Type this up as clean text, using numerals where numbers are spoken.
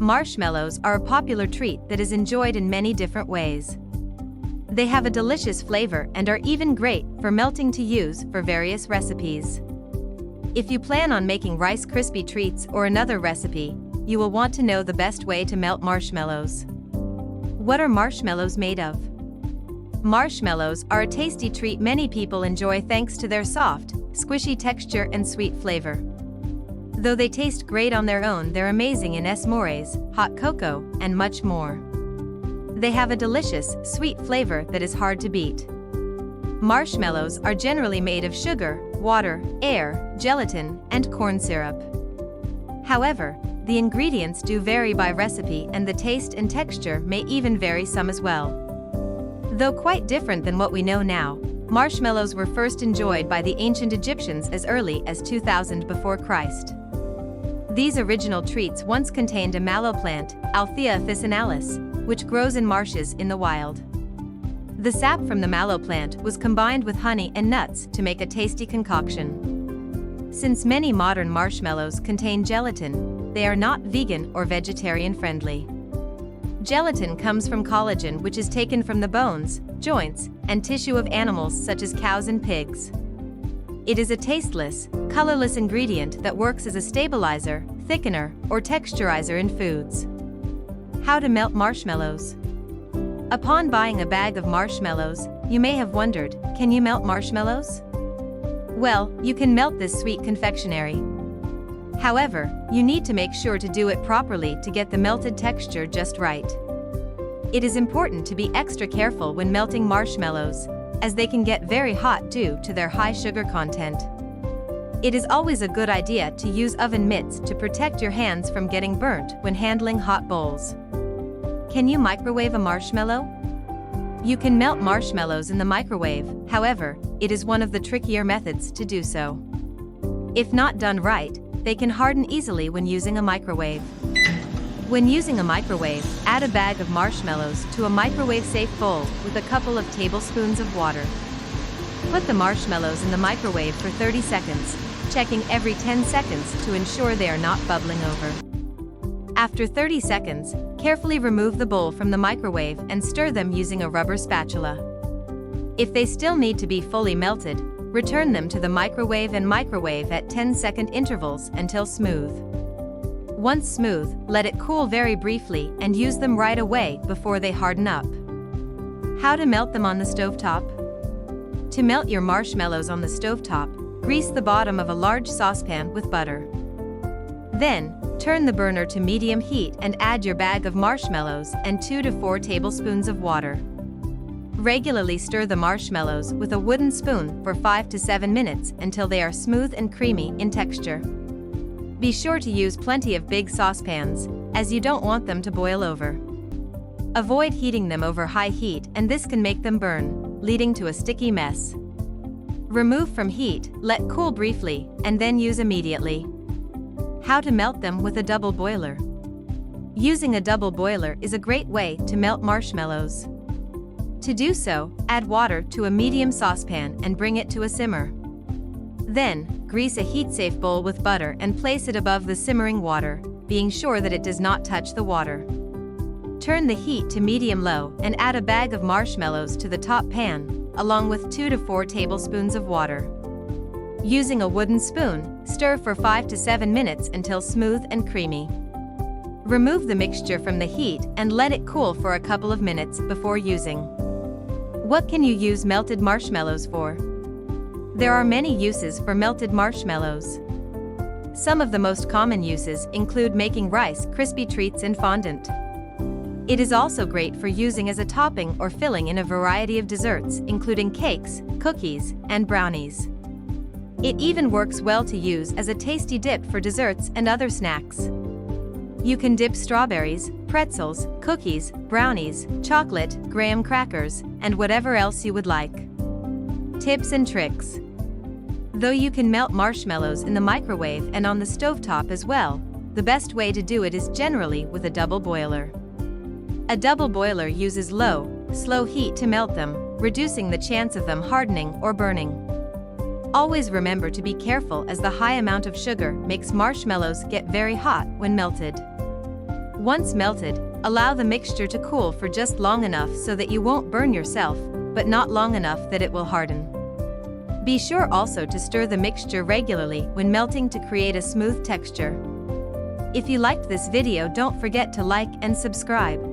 Marshmallows are a popular treat that is enjoyed in many different ways. They have a delicious flavor and are even great for melting to use for various recipes. If you plan on making Rice Krispie treats or another recipe, you will want to know the best way to melt marshmallows. What are marshmallows made of? Marshmallows are a tasty treat many people enjoy thanks to their soft, squishy texture and sweet flavor. Though they taste great on their own, they're amazing in s'mores, hot cocoa, and much more. They have a delicious, sweet flavor that is hard to beat. Marshmallows are generally made of sugar, water, air, gelatin, and corn syrup. However, the ingredients do vary by recipe and the taste and texture may even vary some as well. Though quite different than what we know now, marshmallows were first enjoyed by the ancient Egyptians as early as 2000 before Christ. These original treats once contained a mallow plant, Althea officinalis, which grows in marshes in the wild. The sap from the mallow plant was combined with honey and nuts to make a tasty concoction. Since many modern marshmallows contain gelatin, they are not vegan or vegetarian friendly. Gelatin comes from collagen, which is taken from the bones, joints, and tissue of animals such as cows and pigs. It is a tasteless, colorless ingredient that works as a stabilizer, thickener, or texturizer in foods. How to melt marshmallows? Upon buying a bag of marshmallows, you may have wondered, can you melt marshmallows? Well, you can melt this sweet confectionery. However, you need to make sure to do it properly to get the melted texture just right. It is important to be extra careful when melting marshmallows, as they can get very hot due to their high sugar content. It is always a good idea to use oven mitts to protect your hands from getting burnt when handling hot bowls. Can you microwave a marshmallow? You can melt marshmallows in the microwave, however, it is one of the trickier methods to do so. If not done right, they can harden easily when using a microwave. When using a microwave, add a bag of marshmallows to a microwave-safe bowl with a couple of tablespoons of water. Put the marshmallows in the microwave for 30 seconds, checking every 10 seconds to ensure they are not bubbling over. After 30 seconds, carefully remove the bowl from the microwave and stir them using a rubber spatula. If they still need to be fully melted, return them to the microwave and microwave at 10-second intervals until smooth. Once smooth, let it cool very briefly and use them right away before they harden up. How to melt them on the stovetop? To melt your marshmallows on the stovetop, grease the bottom of a large saucepan with butter. Then, turn the burner to medium heat and add your bag of marshmallows and 2 to 4 tablespoons of water. Regularly stir the marshmallows with a wooden spoon for 5 to 7 minutes until they are smooth and creamy in texture. Be sure to use plenty of big saucepans, as you don't want them to boil over. Avoid heating them over high heat, and this can make them burn, leading to a sticky mess. Remove from heat, let cool briefly, and then use immediately. How to melt them with a double boiler? Using a double boiler is a great way to melt marshmallows. To do so, add water to a medium saucepan and bring it to a simmer. Then, grease a heat-safe bowl with butter and place it above the simmering water, being sure that it does not touch the water. Turn the heat to medium-low and add a bag of marshmallows to the top pan, along with 2 to 4 tablespoons of water. Using a wooden spoon, stir for 5 to 7 minutes until smooth and creamy. Remove the mixture from the heat and let it cool for a couple of minutes before using. What can you use melted marshmallows for? There are many uses for melted marshmallows. Some of the most common uses include making Rice Krispie treats and fondant. It is also great for using as a topping or filling in a variety of desserts, including cakes, cookies, and brownies. It even works well to use as a tasty dip for desserts and other snacks. You can dip strawberries, pretzels, cookies, brownies, chocolate, graham crackers, and whatever else you would like. Tips and tricks. Though you can melt marshmallows in the microwave and on the stovetop as well, the best way to do it is generally with a double boiler. A double boiler uses low, slow heat to melt them, reducing the chance of them hardening or burning. Always remember to be careful, as the high amount of sugar makes marshmallows get very hot when melted. Once melted, allow the mixture to cool for just long enough so that you won't burn yourself, but not long enough that it will harden. Be sure also to stir the mixture regularly when melting to create a smooth texture. If you liked this video, don't forget to like and subscribe.